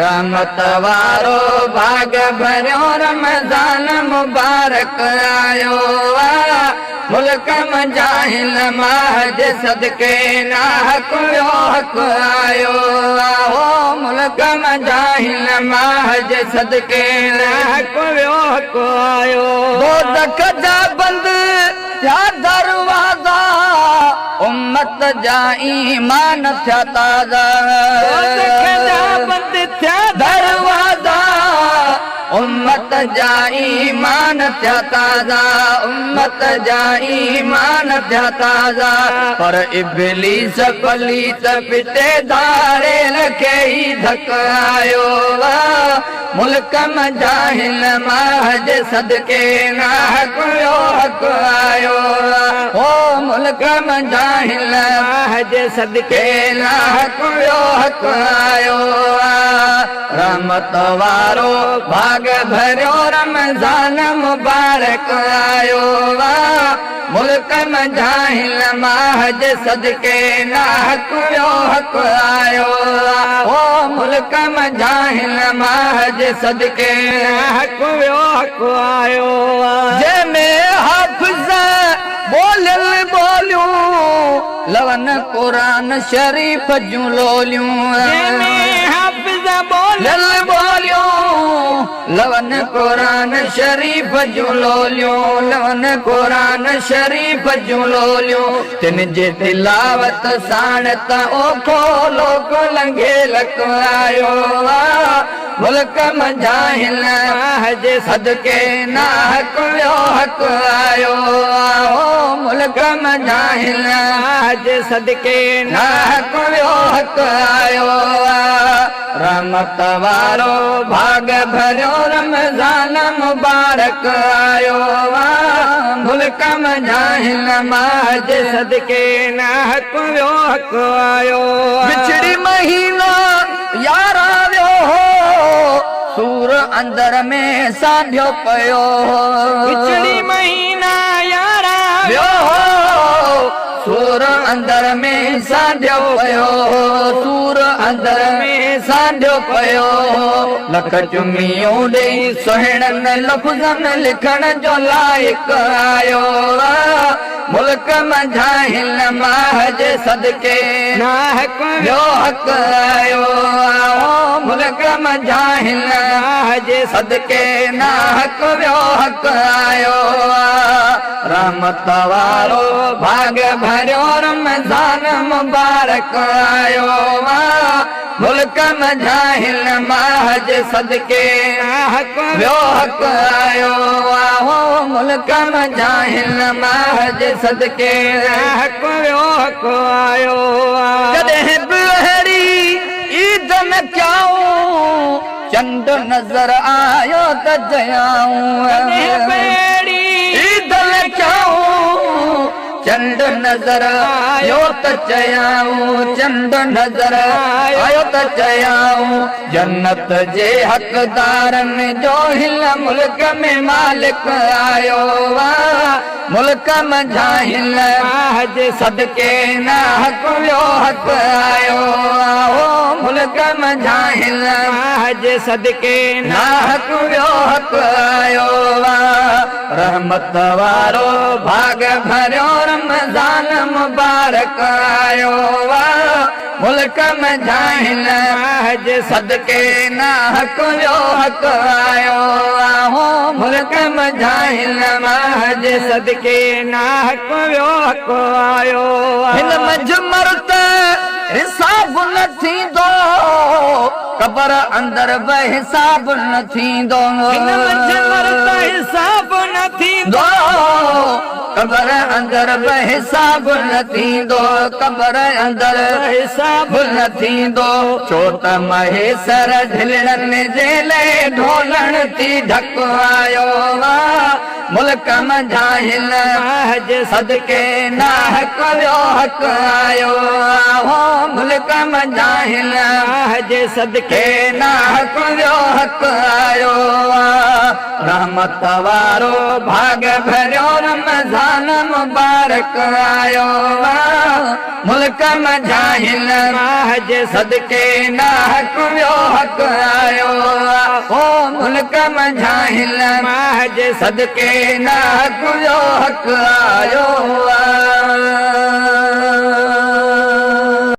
रहमत वारो भाग भरियो रमज़ान मुबारक आयो मुल्क मजाहिल महज सदके ना हक वियो हक आयो मुल्क मजाहिल महज सदके ना हक वियो हक आयो दोज़ख जा बंद या दरवाजा उम्मत जा ईमान थिया ताज़ा दोज़ख जा बंद थिया दरवाजा उम्मत जा ईमान थिया ताज़ा उम्मत जा ईमान थिया ताज़ा पर इब्लीस पलीत पिटे धारे रखे ही धक आयो मुल्क मजाहिल महज सदके ना हक वियो हक आयो ओ मुल्क मजाहिल महज सदके ना हक वियो हक आयो रहमत वारो भाग भरियो रमज़ान मुबारक आयो मुल्क मजाहिल महज सदके ना हक वियो हक आयो ओ मुल्क मजाहिल महज सदके ना हक वियो हक आयो जंहिंमें हाफ़िज़ बोलियल बोलियूं लवन क़ुरान शरीफ़ जूं लोलियूं जंहिंमें हाफ़िज़ बोलियल बोलियूं लवन क़ुरान शरीफ़ जूं लोलियूं लवन क़ुरान शरीफ़ जूं लोलियूं तिन जे तिलावत साण त ओखो लोक लंघे लक आयो मुल्क मजाहिल महज सदके ना हक वियो हक आयो मुल्क मजाहिल महज सदके ना हक वियो हक आयो रहमत वारो भाग भरियो रमज़ान मुबारक आयो मुल्क मजाहिल महज सदके ना हक वियो हक आयो बिछड़ी महीना यारा वियो सूर अंदर में साढ़ियो पयो बिछड़ी महीना यारा वियो सूर अंदर में साढ़ियो पयो सूर अंदर में साढ़ियो पयो लख चुमियूं ॾेई सुहिणनि लफ़्ज़नि लिखण जो लाइक़ आयो मुल्क मजाहिल महज सदके ना हक वियो हक आयो मुल्क मजाहिल महज सदके ना हक वियो हक आयो रहमत वारो भाग भरियो रमज़ान मुबारक आयो मुल्क मजाहिल महज सदके ना हक वियो हक आयो मुल्क मजाहिल महज सदके ना हक वियो हक आयो कॾहिं बि अहिड़ी ईद न कयाऊं चंड नज़र आयो त जयाऊं ईद न कयाऊं चंड नज़र आयो त चयाऊं चंड नज़र आयो त चयाऊं जन्नत जे हक़दारनि जो हिल मुल्क में मालिक आयो मुल्क मजाहिल महज सदके ना हक वियो हक आयो मुल्क मजाहिल महज सदके ना हक वियो हक आयो रहमत वारो भाग भरियो रमज़ान मुबारक आयो मुल्क मजाहिल महज सदके ना हक वियो हक आयो मुल्क मजाहिल महज सदके ना हक वियो हक आयो हिन मजमर ते हिसाब न थींदो कबर अंदर बि हिसाब न थींदो हिन मजमर ते हिसाब न थींदो कबर अंदर बि हिसाब न थींदो कबर अंदर हिसाब न थींदो छो त महेसर झिलणनि जे लाइ ढोलण थी ढक आयो मुल्क मजाहिल महज सदके ना हक वियो हक आयो मुल्क मजाहिल महज सदके ना हक वियो हक आयो रहमत वारो भाग भरियो रमज़ान मुबारक आयो मुल्क मजाहिल महज सदके ना हक वियो हक ओ मुल्क मझाहिल महज सदके ना कुलो हक आयो